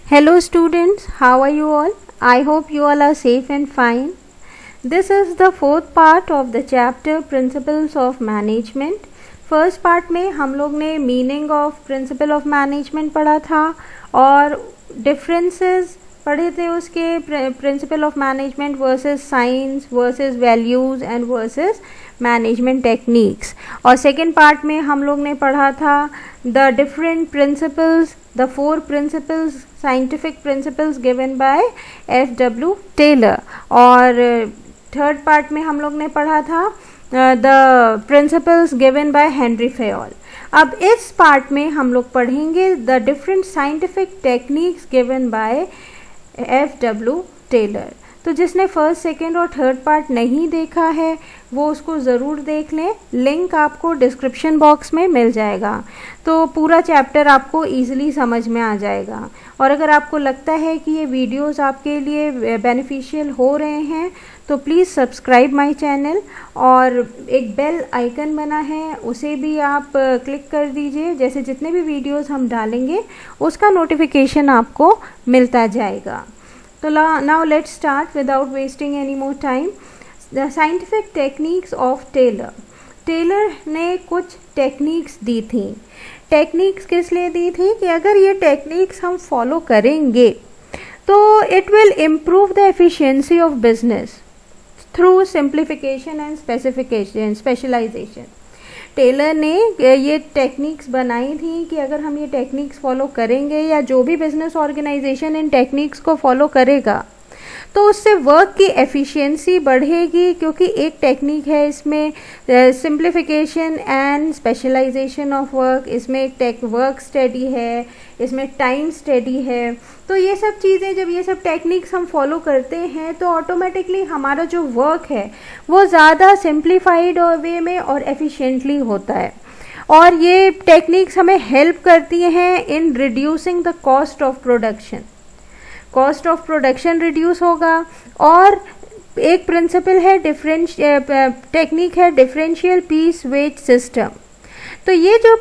Hello students, how are you all? I hope you all are safe and fine. This is the fourth part of the chapter Principles of Management. First part में हम लोग ने meaning of principle of management पढ़ा था और differences पढ़े थे उसके principle of management versus science versus values and versus management techniques. और सेकेंड पार्ट में हम लोग ने पढ़ा था the different principles, the four principles, scientific principles given by F.W. Taylor. और थर्ड पार्ट में हम लोग ने पढ़ा था the principles given by Henry Fayol. अब इस पार्ट में हम लोग पढ़ेंगे the different scientific techniques given by F.W. Taylor. तो जिसने फर्स्ट, सेकेंड और थर्ड पार्ट नहीं देखा है वो उसको ज़रूर देख लें, लिंक आपको डिस्क्रिप्शन बॉक्स में मिल जाएगा। तो पूरा चैप्टर आपको इजीली समझ में आ जाएगा। और अगर आपको लगता है कि ये वीडियोस आपके लिए बेनिफिशियल हो रहे हैं तो प्लीज़ सब्सक्राइब माय चैनल और एक बेल आइकन बना है उसे भी आप क्लिक कर दीजिए। जैसे जितने भी वीडियोस हम डालेंगे उसका नोटिफिकेशन आपको मिलता जाएगा। तो now let's start without wasting any more time. The scientific techniques of Taylor. Taylor ने कुछ टेक्निक्स दी थी। टेक्निक्स किस लिए दी थी कि अगर ये टेक्निक्स हम फॉलो करेंगे तो it will improve the efficiency of business through simplification and specialisation. Taylor ने ये टेक्निक्स बनाई थी कि अगर हम ये टेक्निक्स फॉलो करेंगे या जो भी बिजनेस ऑर्गेनाइजेशन इन टेक्निक्स को फॉलो करेगा तो उससे वर्क की एफिशिएंसी बढ़ेगी, क्योंकि एक टेक्निक है इसमें simplification and specialisation of work, इसमें एक वर्क स्टडी है, इसमें टाइम स्टडी है। तो ये सब चीज़ें, जब ये सब टेक्निक्स हम फॉलो करते हैं तो ऑटोमेटिकली हमारा जो वर्क है वो ज़्यादा सिंप्लीफाइड वे में और एफिशिएंटली होता है। और ये टेक्निक्स हमें हेल्प करती हैं in reducing the cost of production. Cost of production reduce होगा। और एक प्रिंसिपल है टेक्निक है डिफरेंशियल पीस वेज सिस्टम। तो ये जो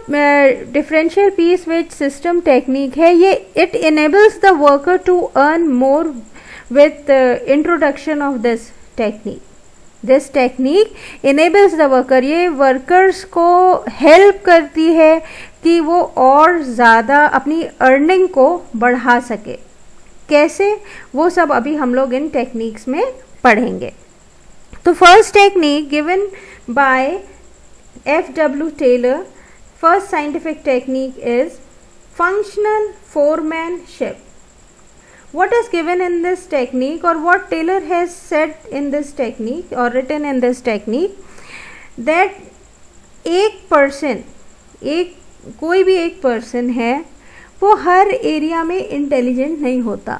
differential piece wage system technique है ये it enables the worker to earn more with introduction of this technique. This technique enables the worker, ये वर्कर्स को हेल्प करती है कि वो और ज़्यादा अपनी अर्निंग को बढ़ा सके। कैसे, वो सब अभी हम लोग इन टेक्निक्स में पढ़ेंगे। तो first technique given by F.W. Taylor, first scientific technique is functional foremanship. What is given in this technique or what Taylor has said in this technique or written in this technique that कोई भी एक person है वो हर area में intelligent नहीं होता।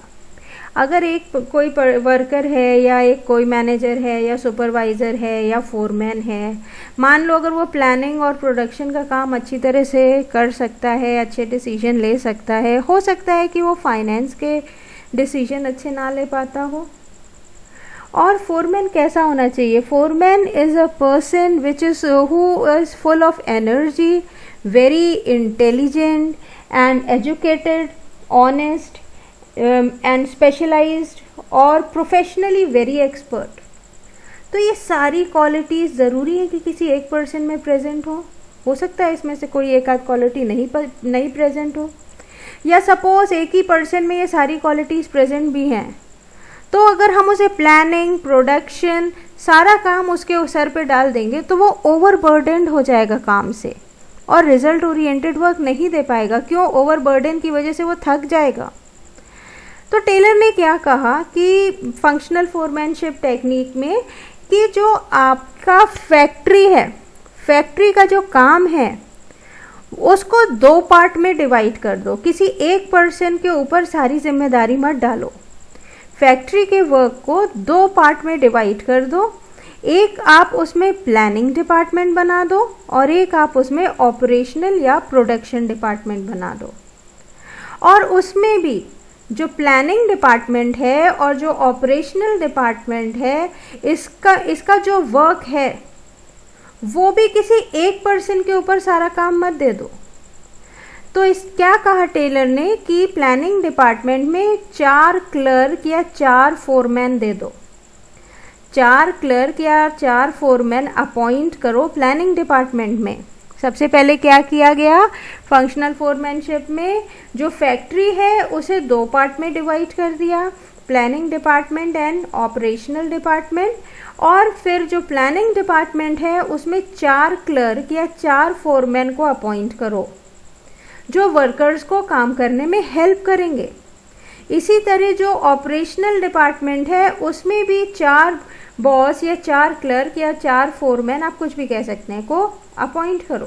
अगर कोई वर्कर है या कोई मैनेजर है या सुपरवाइज़र है या फोरमैन है, मान लो अगर वो प्लानिंग और प्रोडक्शन का काम अच्छी तरह से कर सकता है, अच्छे डिसीजन ले सकता है, हो सकता है कि वो फाइनेंस के डिसीजन अच्छे ना ले पाता हो। और फोरमैन कैसा होना चाहिए? Foreman is a person who is full of energy, very intelligent and educated, honest and specialized और professionally very expert। तो ये सारी क्वालिटीज़ ज़रूरी है कि किसी एक पर्सन में प्रेजेंट हो सकता है इसमें से कोई एक आध क्वालिटी नहीं प्रेजेंट हो, या सपोज एक ही पर्सन में ये सारी क्वालिटीज़ प्रेजेंट भी हैं तो अगर हम उसे प्लानिंग, प्रोडक्शन, सारा काम उसके सर पे डाल देंगे तो वो ओवरबर्डन्ड हो जाएगा काम से और रिजल्ट ओरिएंटेड वर्क नहीं दे पाएगा। क्यों? ओवरबर्डन की वजह से वो थक जाएगा। तो टेलर ने क्या कहा कि फंक्शनल फोरमैनशिप टेक्निक में कि जो आपका फैक्ट्री है, फैक्ट्री का जो काम है उसको दो पार्ट में डिवाइड कर दो। किसी एक पर्सन के ऊपर सारी जिम्मेदारी मत डालो। फैक्ट्री के वर्क को दो पार्ट में डिवाइड कर दो। एक आप उसमें प्लानिंग डिपार्टमेंट बना दो और एक आप उसमें ऑपरेशनल या प्रोडक्शन डिपार्टमेंट बना दो। और उसमें भी जो प्लानिंग डिपार्टमेंट है और जो ऑपरेशनल डिपार्टमेंट है इसका जो वर्क है वो भी किसी एक पर्सन के ऊपर सारा काम मत दे दो। तो इस क्या कहा टेलर ने कि प्लानिंग डिपार्टमेंट में 4 क्लर्क या 4 फोरमैन दे दो, 4 क्लर्क या 4 फोरमैन अपॉइंट करो प्लानिंग डिपार्टमेंट में। सबसे पहले क्या किया गया, फंक्शनल फोरमैनशिप में जो फैक्ट्री है उसे 2 पार्ट में डिवाइड कर दिया, planning department and operational department. और फिर जो प्लानिंग डिपार्टमेंट है उसमें 4 क्लर्क या 4 फोरमैन को अपॉइंट करो जो वर्कर्स को काम करने में हेल्प करेंगे। इसी तरह जो ऑपरेशनल डिपार्टमेंट है उसमें भी 4 बॉस या 4 क्लर्क या 4 फोरमैन, आप कुछ भी कह सकते हैं, को अपॉइंट करो।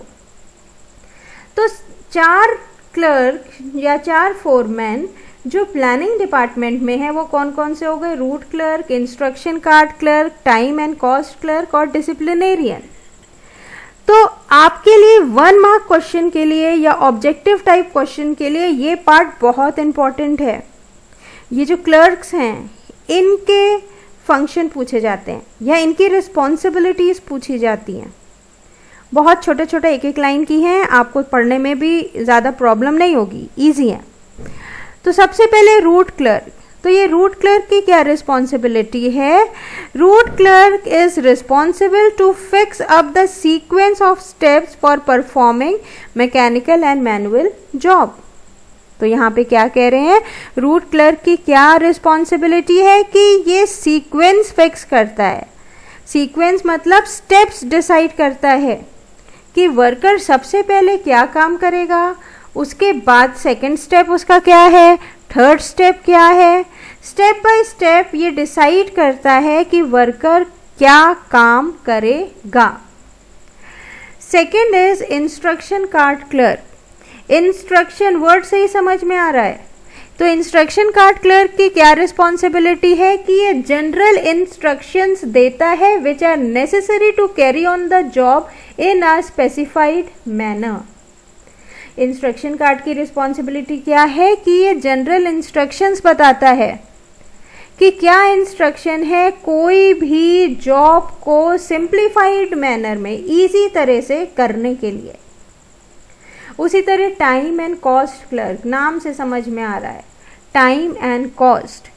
तो 4 क्लर्क या 4 फोरमैन जो प्लानिंग डिपार्टमेंट में है वो कौन कौन से हो गए, root clerk, instruction card clerk, time and cost clerk और डिसिप्लिनेरियन। तो आपके लिए 1 मार्क क्वेश्चन के लिए या ऑब्जेक्टिव टाइप क्वेश्चन के लिए ये पार्ट बहुत इंपॉर्टेंट है। ये जो क्लर्क्स हैं इनके फंक्शन पूछे जाते हैं या इनकी रिस्पॉन्सिबिलिटीज पूछी जाती हैं। बहुत छोटे छोटे एक लाइन की हैं, आपको पढ़ने में भी ज़्यादा प्रॉब्लम नहीं होगी, ईजी है। तो सबसे पहले रूट क्लर्क, तो ये रूट क्लर्क की क्या रिस्पॉन्सिबिलिटी है, route clerk is responsible to fix up the sequence of steps for performing mechanical and manual job. तो यहाँ पे क्या कह रहे हैं, रूट क्लर्क की क्या रिस्पॉन्सिबिलिटी है कि ये सीक्वेंस फिक्स करता है। सीक्वेंस मतलब स्टेप्स डिसाइड करता है कि वर्कर सबसे पहले क्या काम करेगा, उसके बाद सेकंड स्टेप उसका क्या है, थर्ड स्टेप क्या है। स्टेप बाय स्टेप ये डिसाइड करता है कि वर्कर क्या काम करेगा। Second is instruction card clerk. Instruction word से ही समझ में आ रहा है। तो इंस्ट्रक्शन कार्ड क्लर्क की क्या रिस्पॉन्सिबिलिटी है कि ये जनरल इंस्ट्रक्शंस देता है which are necessary to carry on the job in a specified manner. Instruction card की रिस्पॉन्सिबिलिटी क्या है कि ये जनरल इंस्ट्रक्शंस बताता है कि क्या इंस्ट्रक्शन है कोई भी जॉब को सिंप्लीफाइड मैनर में इजी तरह से करने के लिए। उसी तरह टाइम एंड कॉस्ट क्लर्क, नाम से समझ में आ रहा है, टाइम एंड कॉस्ट।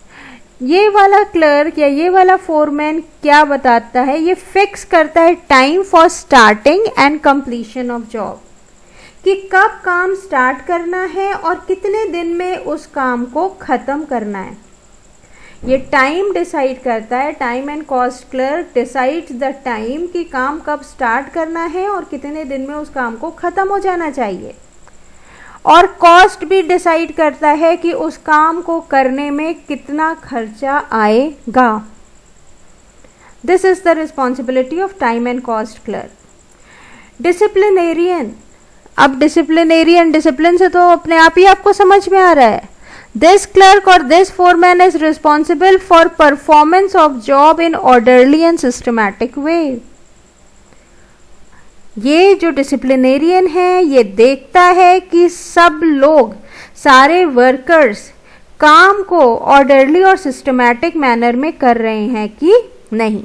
ये वाला क्लर्क या ये वाला फोरमैन क्या बताता है, ये फिक्स करता है time for starting and completion of job, कि कब काम स्टार्ट करना है और कितने दिन में उस काम को ख़त्म करना है। ये टाइम डिसाइड करता है, time and cost clerk decides the time कि काम कब स्टार्ट करना है और कितने दिन में उस काम को ख़त्म हो जाना चाहिए। और कॉस्ट भी डिसाइड करता है कि उस काम को करने में कितना खर्चा आएगा। This is the responsibility of time and cost clerk. Disciplinarian, अब डिसिप्लिनेरियन, डिसिप्लिन से तो अपने आप ही आपको समझ में आ रहा है। दिस क्लर्क और this foreman is responsible for performance of job in orderly and systematic way. ये जो डिसिप्लिनेरियन है ये देखता है कि सब लोग, सारे वर्कर्स काम को ऑर्डरली और सिस्टमैटिक मैनर में कर रहे हैं कि नहीं।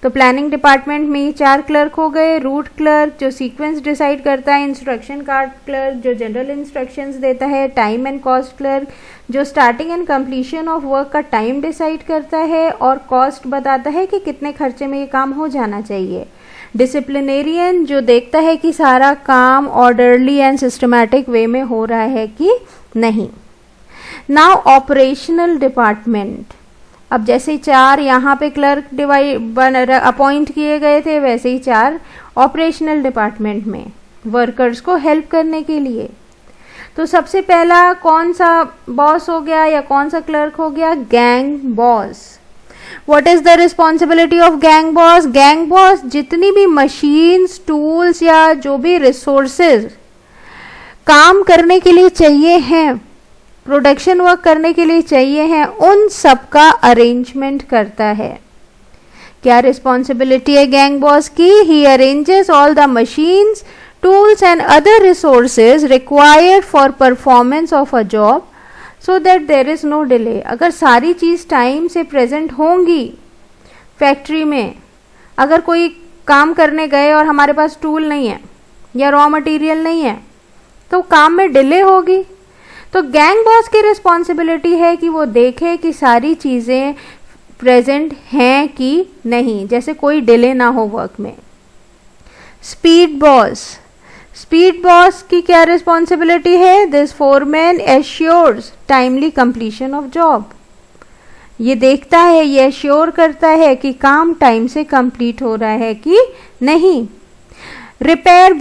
तो प्लानिंग डिपार्टमेंट में ये 4 क्लर्क हो गए, रूट क्लर्क जो सीक्वेंस डिसाइड करता है, इंस्ट्रक्शन कार्ड क्लर्क जो जनरल इंस्ट्रक्शंस देता है, टाइम एंड कॉस्ट क्लर्क जो starting and completion of work का टाइम डिसाइड करता है और कॉस्ट बताता है कि कितने खर्चे में ये काम हो जाना चाहिए। डिसिप्लिनेरियन जो देखता है कि सारा काम ऑर्डरली एंड सिस्टमैटिक वे में हो रहा है कि नहीं। नाउ ऑपरेशनल डिपार्टमेंट, अब जैसे 4 यहाँ पे क्लर्क अपॉइंट किए गए थे वैसे ही 4 ऑपरेशनल डिपार्टमेंट में वर्कर्स को हेल्प करने के लिए। तो सबसे पहला कौन सा बॉस हो गया या कौन सा क्लर्क हो गया, gang boss. What is the responsibility of gang boss? Gang boss जितनी भी मशीन्स, टूल्स या जो भी रिसोर्सेज काम करने के लिए चाहिए हैं, प्रोडक्शन वर्क करने के लिए चाहिए हैं, उन सब का अरेंजमेंट करता है। क्या रिस्पॉन्सिबिलिटी है गैंग बॉस की? He arranges all the machines, tools and other resources required for performance of a job so that there is no delay. अगर सारी चीज़ टाइम से प्रेजेंट होंगी फैक्ट्री में, अगर कोई काम करने गए और हमारे पास टूल नहीं है या रॉ मटेरियल नहीं है तो काम में डिले होगी। तो गैंग बॉस की रिस्पॉन्सिबिलिटी है कि वो देखे कि सारी चीज़ें प्रेजेंट हैं कि नहीं, जैसे कोई डिले ना हो वर्क में। स्पीड बॉस की क्या रिस्पॉन्सिबिलिटी है? This foreman assures timely completion of job. ये देखता है, ये एश्योर करता है कि काम टाइम से कंप्लीट हो रहा है कि नहीं। रिपेयर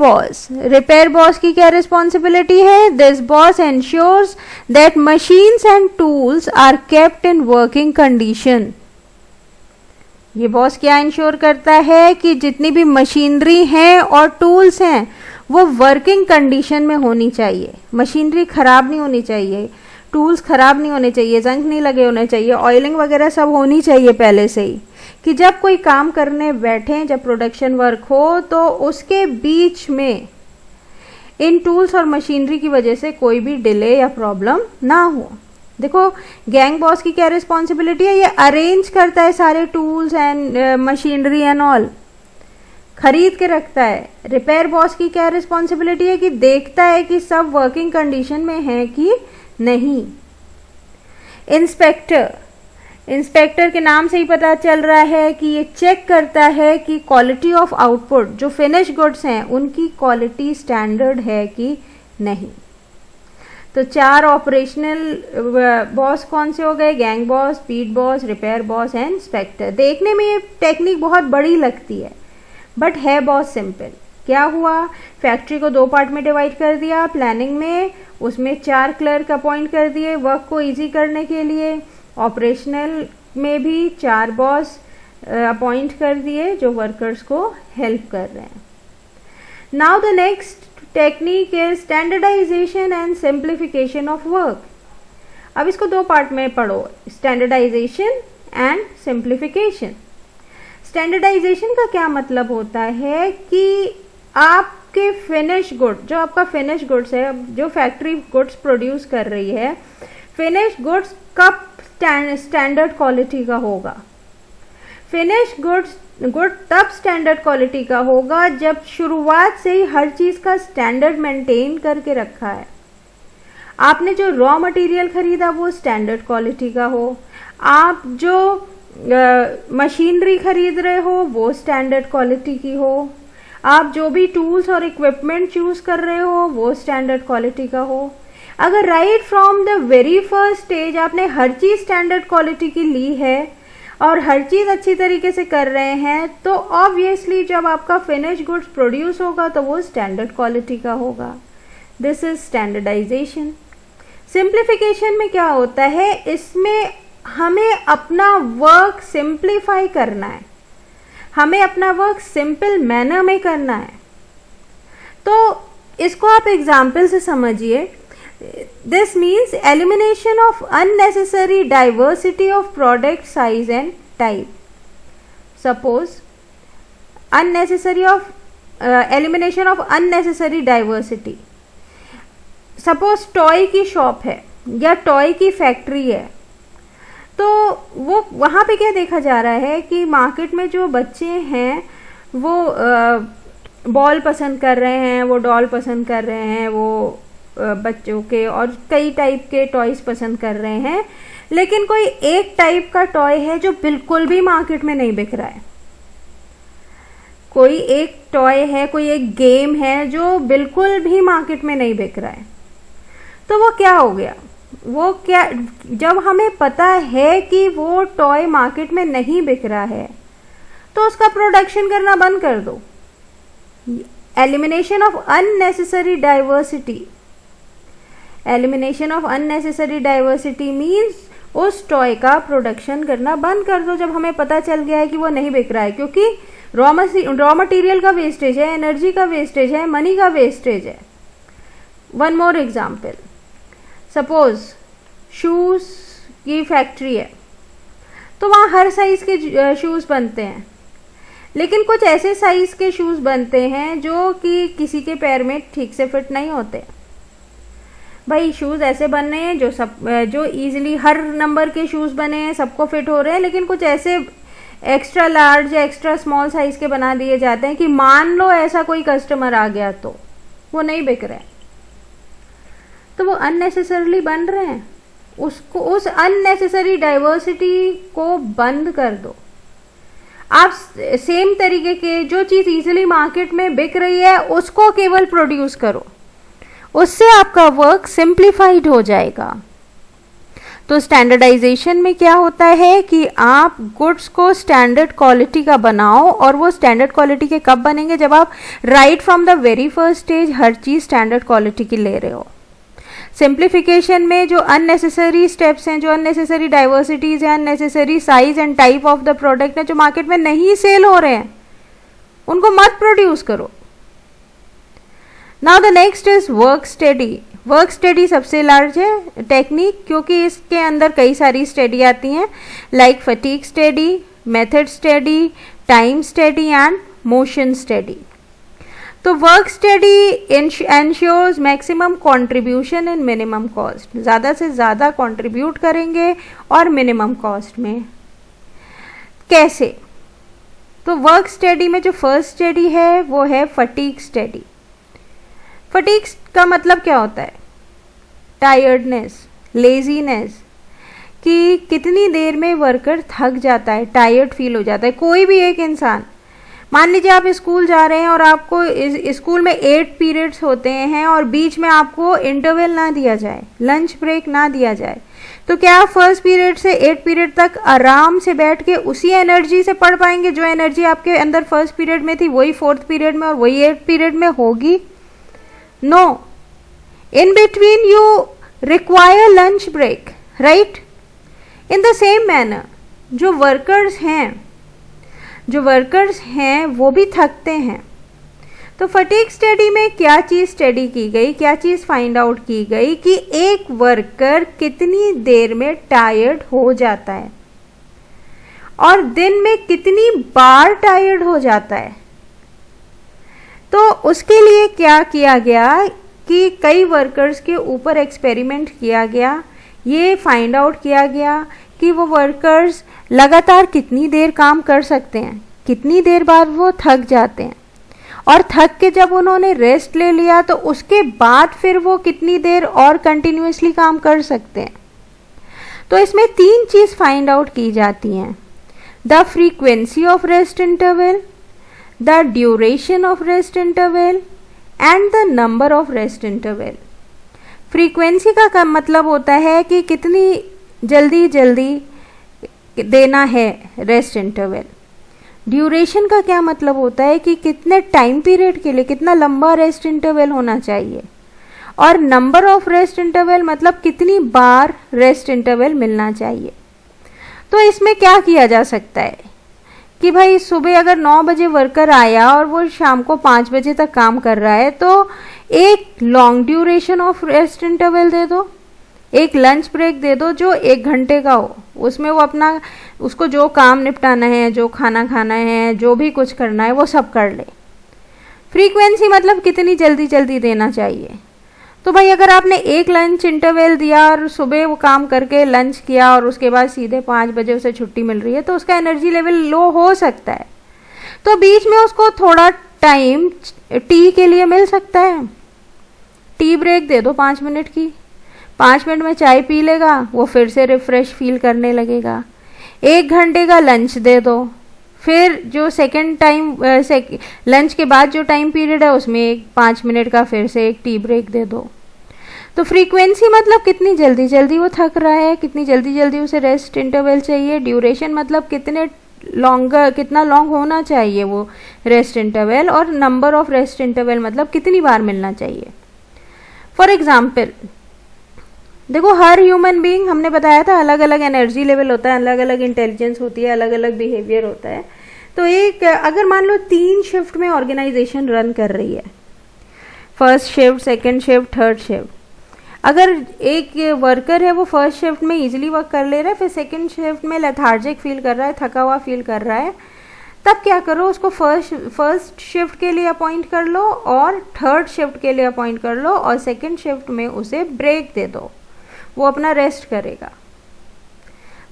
बॉस की क्या रिस्पॉन्सिबिलिटी है? This boss ensures that machines and tools are kept in working condition. ये बॉस क्या इंश्योर करता है कि जितनी भी मशीनरी हैं और टूल्स हैं वो वर्किंग कंडीशन में होनी चाहिए। मशीनरी खराब नहीं होनी चाहिए, टूल्स खराब नहीं होने चाहिए, जंग नहीं लगे होने चाहिए, ऑयलिंग वगैरह सब होनी चाहिए पहले से ही, कि जब कोई काम करने बैठे, जब प्रोडक्शन वर्क हो तो उसके बीच में इन टूल्स और मशीनरी की वजह से कोई भी डिले या प्रॉब्लम ना हो। देखो गैंग बॉस की क्या रिस्पॉन्सिबिलिटी है? ये अरेंज करता है सारे tools and machinery and all, खरीद के रखता है। रिपेयर बॉस की क्या रिस्पॉन्सिबिलिटी है? कि देखता है कि सब वर्किंग कंडीशन में है कि नहीं। इंस्पेक्टर के नाम से ही पता चल रहा है कि ये चेक करता है कि क्वालिटी ऑफ आउटपुट, जो फिनिश गुड्स हैं उनकी क्वालिटी स्टैंडर्ड है कि नहीं। तो 4 ऑपरेशनल बॉस कौन से हो गए? Gang boss, speed boss, repair boss and inspector. देखने में ये टेक्निक बहुत बड़ी लगती है बट है बहुत सिंपल। क्या हुआ? फैक्ट्री को 2 पार्ट में डिवाइड कर दिया प्लानिंग में, उसमें 4 क्लर्क अपॉइंट कर दिए वर्क को इजी करने के लिए। ऑपरेशनल में भी 4 बॉस अपॉइंट कर दिए जो वर्कर्स को हेल्प कर रहे हैं। Now the next technique is standardisation and simplification of work. अब इसको 2 पार्ट में पढ़ो, स्टैंडर्डाइजेशन एंड सिंप्लीफिकेशन। स्टैंडर्डाइजेशन का क्या मतलब होता है कि आपके फिनिश गुड, जो आपका फिनिश गुड्स है, जो फैक्ट्री गुड्स प्रोड्यूस कर रही है, फिनिश गुड्स कब स्टैंडर्ड क्वालिटी का होगा? फिनिश गुड तब स्टैंडर्ड क्वालिटी का होगा जब शुरुआत से ही हर चीज का स्टैंडर्ड मेंटेन करके रखा है। आपने जो रॉ मटेरियल खरीदा वो स्टैंडर्ड क्वालिटी का हो, आप जो मशीनरी खरीद रहे हो वो स्टैंडर्ड क्वालिटी की हो, आप जो भी टूल्स और इक्विपमेंट चूज कर रहे हो वो स्टैंडर्ड क्वालिटी का हो। अगर right from the very first stage आपने हर चीज स्टैंडर्ड क्वालिटी की ली है और हर चीज अच्छी तरीके से कर रहे हैं, तो ऑब्वियसली जब आपका फिनिश गुड्स प्रोड्यूस होगा तो वो स्टैंडर्ड क्वालिटी का होगा। This is standardisation. सिंप्लीफिकेशन में क्या होता है? इसमें हमें अपना वर्क सिंप्लीफाई करना है, हमें अपना वर्क सिंपल मैनर में करना है। तो इसको आप एग्जाम्पल से समझिए। This means elimination of unnecessary diversity of product size and type. Suppose elimination of unnecessary diversity. Suppose toy की शॉप है या टॉय की फैक्ट्री है, तो वो वहाँ पे क्या देखा जा रहा है कि मार्केट में जो बच्चे हैं वो बॉल पसंद कर रहे हैं, वो डॉल पसंद कर रहे हैं, वो बच्चों के और कई टाइप के टॉयज पसंद कर रहे हैं, लेकिन कोई एक टाइप का टॉय है जो बिल्कुल भी मार्केट में नहीं बिक रहा है। कोई एक टॉय है, कोई एक गेम है जो बिल्कुल भी मार्केट में नहीं बिक रहा है। तो वो क्या हो गया? वो क्या, जब हमें पता है कि वो टॉय मार्केट में नहीं बिक रहा है तो उसका प्रोडक्शन करना बंद कर दो। Elimination of unnecessary diversity. Elimination of unnecessary diversity means उस टॉय का प्रोडक्शन करना बंद कर दो जब हमें पता चल गया है कि वो नहीं बिक रहा है, क्योंकि रॉ मटेरियल का वेस्टेज है, एनर्जी का वेस्टेज है, मनी का वेस्टेज है। One more example, suppose shoes की फैक्ट्री है, तो वहाँ हर साइज के शूज बनते हैं, लेकिन कुछ ऐसे साइज के शूज बनते हैं जो कि किसी के पैर में ठीक से फिट नहीं होते। भाई शूज ऐसे बन रहे हैं जो इजीली हर नंबर के शूज बने हैं, सबको फिट हो रहे हैं, लेकिन कुछ ऐसे एक्स्ट्रा लार्ज या एक्स्ट्रा स्मॉल साइज के बना दिए जाते हैं कि मान लो ऐसा कोई कस्टमर आ गया तो वो नहीं बिक रहे। तो वो अननेसेसरली बन रहे हैं, उसको, उस अननेसेसरी डाइवर्सिटी को बंद कर दो। आप सेम तरीके के जो चीज़ इजीली मार्केट में बिक रही है उसको केवल प्रोड्यूस करो, उससे आपका वर्क सिंप्लीफाइड हो जाएगा। तो स्टैंडर्डाइजेशन में क्या होता है कि आप गुड्स को स्टैंडर्ड क्वालिटी का बनाओ, और वो स्टैंडर्ड क्वालिटी के कब बनेंगे, जब आप right from the very first stage her cheese standard quality की ले रहे हो। सिंप्लीफिकेशन में जो अननेसेसरी स्टेप्स हैं, जो अननेसेसरी डाइवर्सिटीज हैं, unnecessary size and type of the product है जो मार्केट में नहीं सेल हो रहे हैं, उनको मत प्रोड्यूस करो। Now the next is work study. Work study सबसे लार्ज है टेक्निक, क्योंकि इसके अंदर कई सारी स्टडी आती हैं, like fatigue study, method study, time study and motion study. तो work study ensures maximum contribution in minimum cost, ज़्यादा से ज़्यादा कंट्रीब्यूट करेंगे और मिनिमम कॉस्ट में। कैसे? तो वर्क स्टडी में जो फर्स्ट स्टडी है वो है फटीग स्टडी। फटीग का मतलब क्या होता है? टायर्डनेस, लेजीनेस, कि कितनी देर में वर्कर थक जाता है, टायर्ड फील हो जाता है। कोई भी एक इंसान, मान लीजिए आप स्कूल जा रहे हैं और आपको स्कूल में 8 पीरियड्स होते हैं और बीच में आपको इंटरवल ना दिया जाए, लंच ब्रेक ना दिया जाए, तो क्या आप फर्स्ट पीरियड से 8 पीरियड तक आराम से बैठ के उसी एनर्जी से पढ़ पाएंगे? जो एनर्जी आपके अंदर फर्स्ट पीरियड में थी वही फोर्थ पीरियड में और वही 8 पीरियड में होगी? No, in between you require lunch break, right? In the same manner, जो वर्कर्स हैं वो भी थकते हैं। तो फटीग स्टडी में क्या चीज़ स्टडी की गई, क्या चीज़ फाइंड आउट की गई कि एक वर्कर कितनी देर में टायर्ड हो जाता है और दिन में कितनी बार टायर्ड हो जाता है। तो उसके लिए क्या किया गया कि कई वर्कर्स के ऊपर एक्सपेरिमेंट किया गया, ये फाइंड आउट किया गया कि वो वर्कर्स लगातार कितनी देर काम कर सकते हैं, कितनी देर बाद वो थक जाते हैं, और थक के जब उन्होंने रेस्ट ले लिया तो उसके बाद फिर वो कितनी देर और कंटिन्यूसली काम कर सकते हैं। तो इसमें 3 चीज़ फाइंड आउट की जाती हैं: the frequency of rest interval, the duration of rest interval and the number of rest interval. Frequency का मतलब होता है कि कितनी जल्दी देना है रेस्ट इंटरवल। ड्यूरेशन का क्या मतलब होता है कि कितने टाइम पीरियड के लिए कितना लंबा रेस्ट इंटरवल होना चाहिए। और नंबर ऑफ रेस्ट इंटरवल मतलब कितनी बार रेस्ट इंटरवल मिलना चाहिए। तो इसमें क्या किया जा सकता है कि भाई सुबह अगर 9 बजे वर्कर आया और वो शाम को 5 बजे तक काम कर रहा है तो एक long duration of rest interval दे दो, एक लंच ब्रेक दे दो जो 1 घंटे का हो, उसमें वो अपना उसको जो काम निपटाना है, जो खाना खाना है, जो भी कुछ करना है वो सब कर ले। फ्रीक्वेंसी मतलब कितनी जल्दी देना चाहिए। तो भाई अगर आपने एक लंच इंटरवल दिया और सुबह वो काम करके लंच किया और उसके बाद सीधे 5 बजे उसे छुट्टी मिल रही है तो उसका एनर्जी लेवल लो हो सकता है। तो बीच में उसको थोड़ा टाइम टी के लिए मिल सकता है, टी ब्रेक दे दो 5 मिनट की, 5 मिनट में चाय पी लेगा, वो फिर से रिफ्रेश फील करने लगेगा। 1 घंटे का लंच दे दो, फिर जो सेकेंड टाइम लंच के बाद जो टाइम पीरियड है उसमें 5 मिनट का फिर से एक टी ब्रेक दे दो। तो फ्रीक्वेंसी मतलब कितनी जल्दी वो थक रहा है, कितनी जल्दी उसे रेस्ट इंटरवल चाहिए। ड्यूरेशन मतलब कितना लॉन्ग होना चाहिए वो रेस्ट इंटरवल, और नंबर ऑफ रेस्ट इंटरवल मतलब कितनी बार मिलना चाहिए। फॉर एग्जाम्पल देखो, हर ह्यूमन बीइंग, हमने बताया था अलग अलग एनर्जी लेवल होता है, अलग अलग इंटेलिजेंस होती है, अलग अलग बिहेवियर होता है। तो एक अगर मान लो 3 शिफ्ट में ऑर्गेनाइजेशन रन कर रही है, first shift, second shift, third shift. अगर एक वर्कर है वो फर्स्ट शिफ्ट में इजीली वर्क कर ले रहा है, फिर सेकंड शिफ्ट में लेथार्जिक फील कर रहा है, थका हुआ फील कर रहा है, तब क्या करो, उसको फर्स्ट शिफ्ट के लिए अपॉइंट कर लो और थर्ड शिफ्ट के लिए अपॉइंट कर लो और सेकंड शिफ्ट में उसे ब्रेक दे दो, वो अपना रेस्ट करेगा।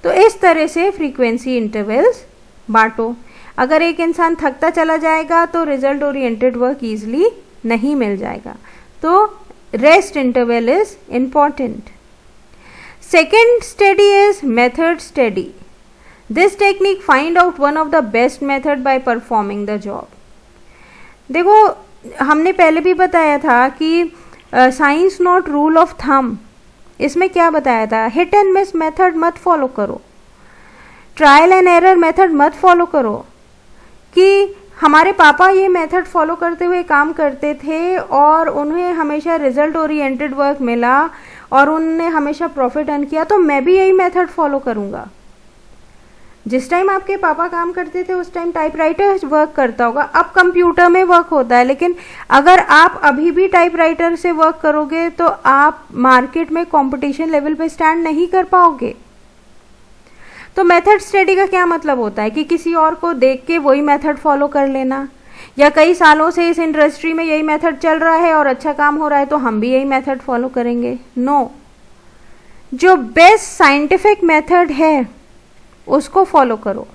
तो इस तरह से फ्रीक्वेंसी इंटरवल्स बांटो। अगर एक इंसान थकता चला जाएगा तो रिजल्ट ओरिएंटेड वर्क ईजिली नहीं मिल जाएगा। तो rest interval is important. Second study is method study. This technique find out one of the best method by performing the job. देखो हमने पहले भी बताया था कि science not rule of thumb. इसमें क्या बताया था, हिट एंड मिस मेथड मत फॉलो करो, ट्रायल एंड एरर मेथड मत फॉलो करो. कि हमारे पापा ये मेथड फॉलो करते हुए काम करते थे और उन्हें हमेशा रिजल्ट ओरिएंटेड वर्क मिला और उन्होंने हमेशा प्रॉफिट अर्न किया, तो मैं भी यही मेथड फॉलो करूँगा. जिस टाइम आपके पापा काम करते थे उस टाइम टाइपराइटर वर्क करता होगा, अब कंप्यूटर में वर्क होता है. लेकिन अगर आप अभी भी टाइपराइटर से वर्क करोगे तो आप मार्केट में कंपटीशन लेवल पे स्टैंड नहीं कर पाओगे. तो मेथड स्टडी का क्या मतलब होता है कि किसी और को देख के वही मेथड फॉलो कर लेना, या कई सालों से इस इंडस्ट्री में यही मेथड चल रहा है और अच्छा काम हो रहा है तो हम भी यही मेथड फॉलो करेंगे. नो, जो बेस्ट साइंटिफिक मेथड है उसको फॉलो करो.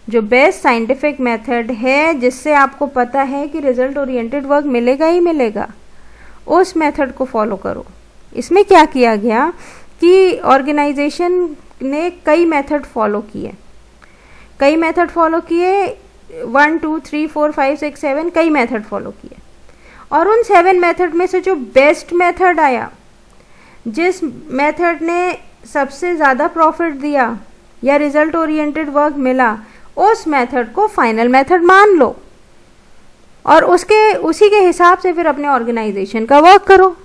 जो बेस्ट साइंटिफिक मेथड है जिससे आपको पता है कि रिजल्ट ओरिएंटेड वर्क मिलेगा ही मिलेगा, उस मेथड को फॉलो करो. इसमें क्या किया गया कि ऑर्गेनाइजेशन ने कई मेथड फॉलो किए, 1 2 3 4 5 6 7 कई मेथड फॉलो किए. और उन 7 मेथड में से जो बेस्ट मेथड आया, जिस मेथड ने सबसे ज़्यादा प्रॉफिट दिया या रिजल्ट ओरिएंटेड वर्क मिला, उस मेथड को फाइनल मेथड मान लो और उसी के हिसाब से फिर अपने ऑर्गेनाइजेशन का वर्क करो.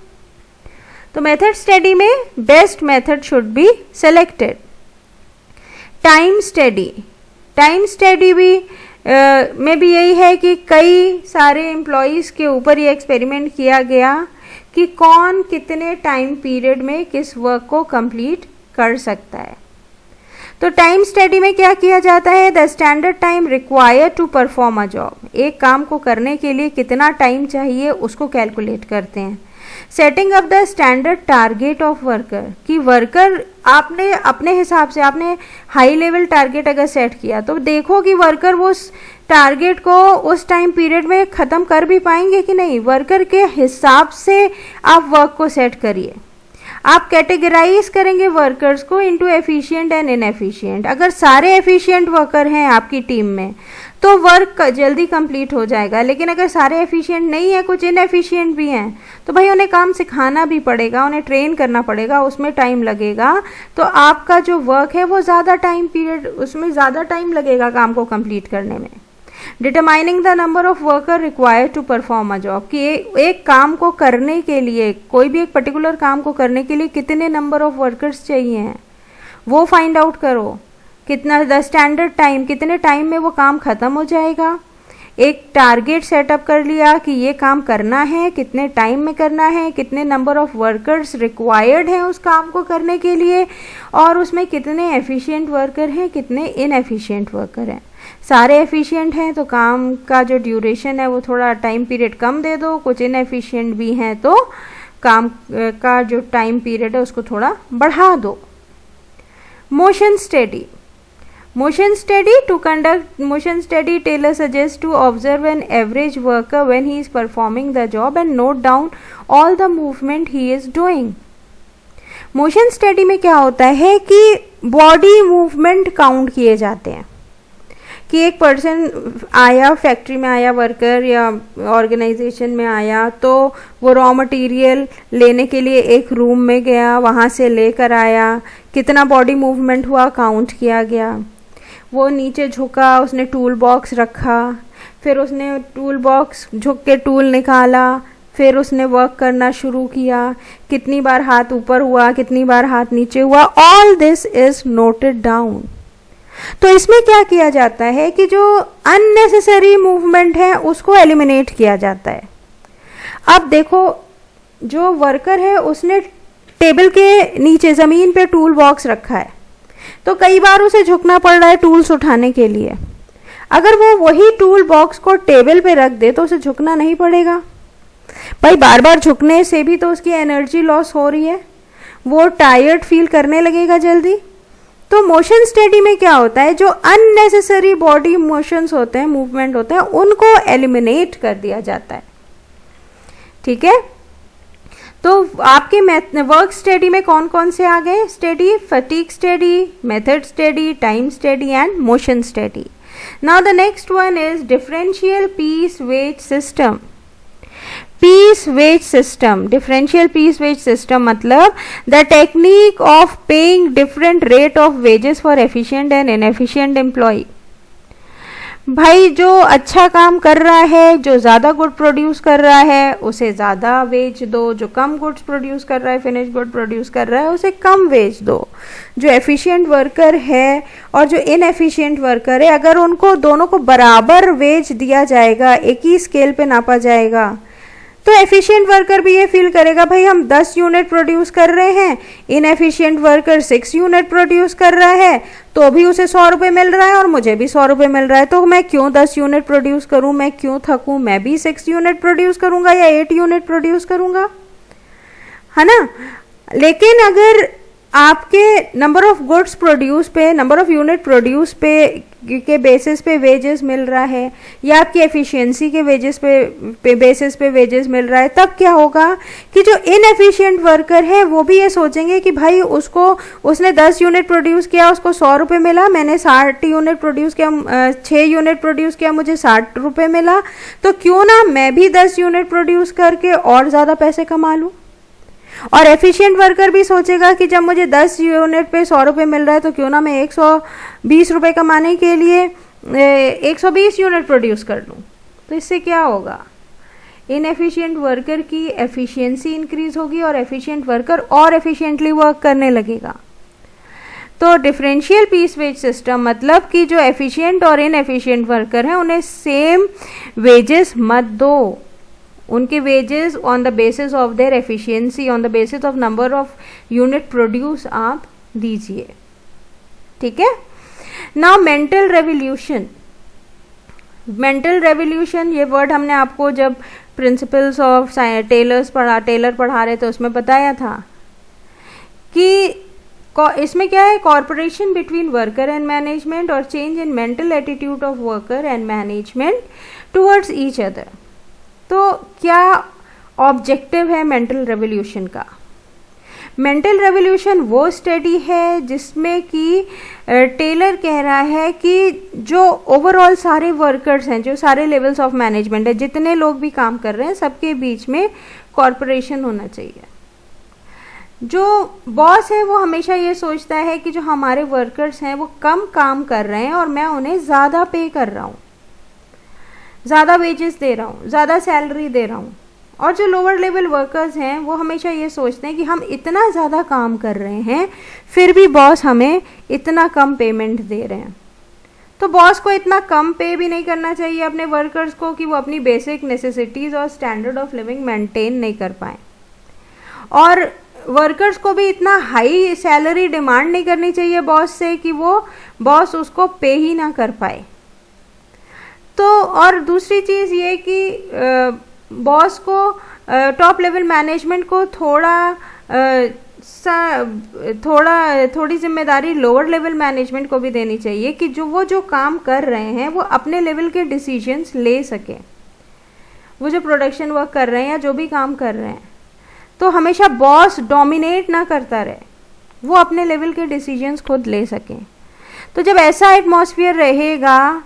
तो मेथड स्टडी में best method should be selected. Time study भी में भी यही है कि कई सारे एम्प्लॉयज़ के ऊपर ये एक्सपेरिमेंट किया गया कि कौन कितने टाइम पीरियड में किस वर्क को कंप्लीट कर सकता है. तो टाइम स्टडी में क्या किया जाता है, the standard time required to perform a job. एक काम को करने के लिए कितना टाइम चाहिए उसको कैलकुलेट करते हैं. Setting up the standard target of worker, कि वर्कर आपने अपने हिसाब से आपने हाई लेवल टारगेट अगर सेट किया तो देखो कि वर्कर वो उस टारगेट को उस टाइम पीरियड में ख़त्म कर भी पाएंगे कि नहीं. वर्कर के हिसाब से आप वर्क को सेट करिए. आप कैटेगराइज करेंगे वर्कर्स को इनटू एफिशिएंट एंड इनएफिशिएंट. अगर सारे एफिशिएंट वर्कर हैं आपकी टीम में तो वर्क जल्दी कंप्लीट हो जाएगा. लेकिन अगर सारे एफिशिएंट नहीं है, कुछ इनएफिशिएंट भी हैं, तो भाई उन्हें काम सिखाना भी पड़ेगा, उन्हें ट्रेन करना पड़ेगा, उसमें टाइम लगेगा. तो आपका जो वर्क है वो ज़्यादा टाइम पीरियड, उसमें ज़्यादा टाइम लगेगा काम को कंप्लीट करने में. Determining the number of worker required to perform a job, कि एक काम को करने के लिए, कोई भी एक पर्टिकुलर काम को करने के लिए कितने नंबर ऑफ वर्कर्स चाहिए हैं वो फाइंड आउट करो. कितना द स्टैंडर्ड टाइम, कितने टाइम में वो काम ख़त्म हो जाएगा. एक टारगेट सेटअप कर लिया कि ये काम करना है, कितने टाइम में करना है, कितने नंबर ऑफ वर्कर्स रिक्वायर्ड हैं उस काम को करने के लिए, और उसमें कितने एफिशिएंट वर्कर हैं, कितने इनएफिशिएंट वर्कर हैं. सारे एफिशिएंट हैं तो काम का जो ड्यूरेशन है वो थोड़ा टाइम पीरियड कम दे दो, कुछ इनएफिशिएंट भी हैं तो काम का जो टाइम पीरियड है उसको थोड़ा बढ़ा दो. Motion study. To conduct motion study, Taylor suggests to observe an average worker when he is performing the job and note down all the movement he is doing. Motion study में क्या होता है कि बॉडी मूवमेंट काउंट किए जाते हैं. कि एक पर्सन आया, फैक्ट्री में आया वर्कर या ऑर्गेनाइजेशन में आया, तो वो रॉ मटेरियल लेने के लिए एक रूम में गया, वहाँ से लेकर आया, कितना बॉडी मूवमेंट हुआ काउंट किया गया. वो नीचे झुका, उसने टूल बॉक्स रखा, फिर उसने टूल बॉक्स झुक के टूल निकाला, फिर उसने वर्क करना शुरू किया, कितनी बार हाथ ऊपर हुआ, कितनी बार हाथ नीचे हुआ. All this is noted down. तो इसमें क्या किया जाता है कि जो अननेसेसरी मूवमेंट है उसको एलिमिनेट किया जाता है. अब देखो, जो वर्कर है उसने टेबल के नीचे ज़मीन पे टूल बॉक्स रखा है, तो कई बार उसे झुकना पड़ रहा है टूल्स उठाने के लिए. अगर वो वही टूल बॉक्स को टेबल पे रख दे तो उसे झुकना नहीं पड़ेगा. भाई बार बार झुकने से भी तो उसकी एनर्जी लॉस हो रही है, वो टायर्ड फील करने लगेगा जल्दी. तो मोशन स्टडी में क्या होता है, जो अननेसेसरी बॉडी मोशंस होते हैं, मूवमेंट होते हैं, उनको एलिमिनेट कर दिया जाता है. ठीक है. तो आपके वर्क स्टडी में कौन कौन से आ गए study? Fatigue study, method study, time study and motion study. Now the next one is differential piece wage system. Piece wage system, differential piece wage system मतलब the technique of paying different rate of wages for efficient and inefficient employ. भाई जो अच्छा काम कर रहा है, जो ज़्यादा गुड प्रोड्यूस कर रहा है, उसे ज़्यादा वेज दो. जो कम गुड्स प्रोड्यूस कर रहा है, फिनिश गुड प्रोड्यूस कर रहा है, उसे कम वेज दो. जो एफिशिएंट वर्कर है और जो इनएफिशिएंट वर्कर है, अगर उनको दोनों को बराबर वेज दिया जाएगा, एक ही स्केल पे नापा जाएगा, तो एफिशिएंट वर्कर भी ये फील करेगा भाई हम 10 यूनिट प्रोड्यूस कर रहे हैं, इनएफिशिएंट वर्कर 6 यूनिट प्रोड्यूस कर रहा है, तो भी उसे 100 रुपये मिल रहा है और मुझे भी 100 रुपये मिल रहा है. तो मैं क्यों 10 यूनिट प्रोड्यूस करूं, मैं क्यों थकूं, मैं भी 6 यूनिट प्रोड्यूस करूंगा या 8 यूनिट प्रोड्यूस करूंगा, है ना. लेकिन अगर आपके नंबर ऑफ गुड्स प्रोड्यूस पे, नंबर ऑफ यूनिट प्रोड्यूस पे के बेसिस पे वेजेस मिल रहा है, या आपकी एफिशिएंसी के वेजेस पे बेसिस पे वेजेस मिल रहा है, तब क्या होगा कि जो इनएफिशिएंट वर्कर है वो भी ये सोचेंगे कि भाई उसने 10 यूनिट प्रोड्यूस किया, उसको 100 रुपये मिला, मैंने 60 यूनिट प्रोड्यूस किया, 6 यूनिट प्रोड्यूस किया, मुझे 60 रुपये मिला, तो क्यों ना मैं भी 10 यूनिट प्रोड्यूस करके और ज़्यादा पैसे कमा लूँ. और एफिशिएंट वर्कर भी सोचेगा कि जब मुझे 10 यूनिट पे 100 रुपये मिल रहा है, तो क्यों ना मैं 120 रुपये कमाने के लिए 120 यूनिट प्रोड्यूस कर लूँ. तो इससे क्या होगा, इनएफिशिएंट वर्कर की एफिशिएंसी इंक्रीज होगी और एफिशिएंट वर्कर और एफिशिएंटली वर्क करने लगेगा. तो डिफरेंशियल पीस वेज सिस्टम मतलब कि जो एफिशिएंट और इनएफिशिएंट वर्कर हैं उन्हें सेम वेजेस मत दो. उनके wages on the basis of their efficiency, on the basis of number of unit produce आप दीजिए. ठीक है. Now mental revolution. Mental revolution ये वर्ड हमने आपको जब प्रिंसिपल्स ऑफ टेलर पढ़ा रहे थे उसमें बताया था कि इसमें क्या है, corporation between worker and management और change in mental attitude of worker and management towards each other. तो क्या ऑब्जेक्टिव है मेंटल रेवोल्यूशन का? मेंटल रेवोल्यूशन वो स्टडी है जिसमें कि टेलर कह रहा है कि जो ओवरऑल सारे वर्कर्स हैं, जो सारे लेवल्स ऑफ मैनेजमेंट है, जितने लोग भी काम कर रहे हैं, सबके बीच में कॉर्पोरेशन होना चाहिए. जो बॉस है वो हमेशा ये सोचता है कि जो हमारे वर्कर्स हैं वो कम काम कर रहे हैं और मैं उन्हें ज़्यादा पे कर रहा हूँ, ज़्यादा वेजेस दे रहा हूँ, ज़्यादा सैलरी दे रहा हूँ. और जो लोअर लेवल वर्कर्स हैं वो हमेशा ये सोचते हैं कि हम इतना ज़्यादा काम कर रहे हैं फिर भी बॉस हमें इतना कम पेमेंट दे रहे हैं. तो बॉस को इतना कम पे भी नहीं करना चाहिए अपने वर्कर्स को कि वो अपनी बेसिक नेसेसिटीज़ और स्टैंडर्ड ऑफ लिविंग मेंटेन नहीं कर पाएँ. और वर्कर्स को भी इतना हाई सैलरी डिमांड नहीं करनी चाहिए बॉस से कि वो बॉस उसको पे ही ना कर पाए. तो और दूसरी चीज़ ये कि बॉस को टॉप लेवल मैनेजमेंट को थोड़ी जिम्मेदारी लोअर लेवल मैनेजमेंट को भी देनी चाहिए कि जो काम कर रहे हैं वो अपने लेवल के डिसीजंस ले सकें. वो जो प्रोडक्शन वर्क कर रहे हैं या जो भी काम कर रहे हैं, तो हमेशा बॉस डोमिनेट ना करता रहे, वो अपने लेवल के डिसीजंस खुद ले सकें. तो जब ऐसा एटमॉस्फेयर रहेगा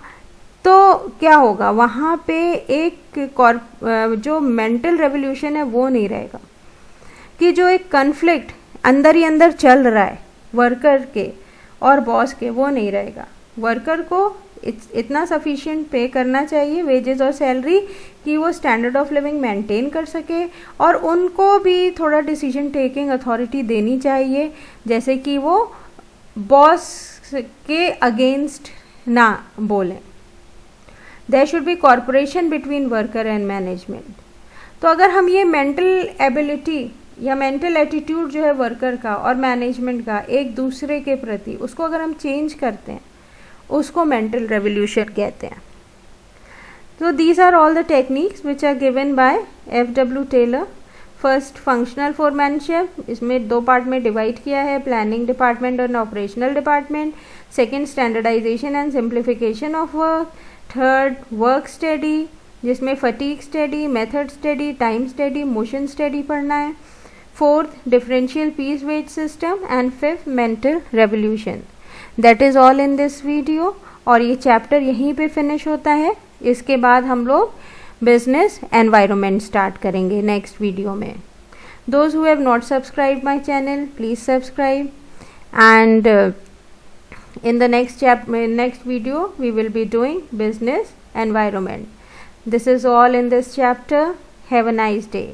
तो क्या होगा, वहाँ पे एक जो मेंटल रेवोल्यूशन है वो नहीं रहेगा कि जो एक कन्फ्लिक्ट अंदर ही अंदर चल रहा है वर्कर के और बॉस के, वो नहीं रहेगा. वर्कर को इतना सफिशिएंट पे करना चाहिए वेजेस और सैलरी कि वो स्टैंडर्ड ऑफ लिविंग मेंटेन कर सके, और उनको भी थोड़ा डिसीजन टेकिंग अथॉरिटी देनी चाहिए, जैसे कि वो बॉस के अगेंस्ट ना बोलें. There should be corporation between worker and management. तो अगर हम ये मेंटल एबिलिटी या मेंटल एटीट्यूड जो है वर्कर का और मैनेजमेंट का एक दूसरे के प्रति, उसको अगर हम चेंज करते हैं, उसको मेंटल रेवोल्यूशन कहते हैं. तो these are all the techniques which are given by F.W. Taylor. First functional foremanship, इसमें 2 पार्ट में डिवाइड किया है, प्लानिंग डिपार्टमेंट और operational department. Second standardisation and simplification of work. Third work study, जिसमें fatigue study, method study, time study, motion study पढ़ना है. fourth differential piece weight system, and fifth mental revolution. That is all in this video. और ये chapter यहीं पे finish होता है. इसके बाद हम लोग बिजनेस एनवायरनमेंट स्टार्ट करेंगे नेक्स्ट वीडियो में. Those who have not subscribed my channel, please subscribe. And in the next video we will be doing business environment. This is all in this chapter. Have a nice day.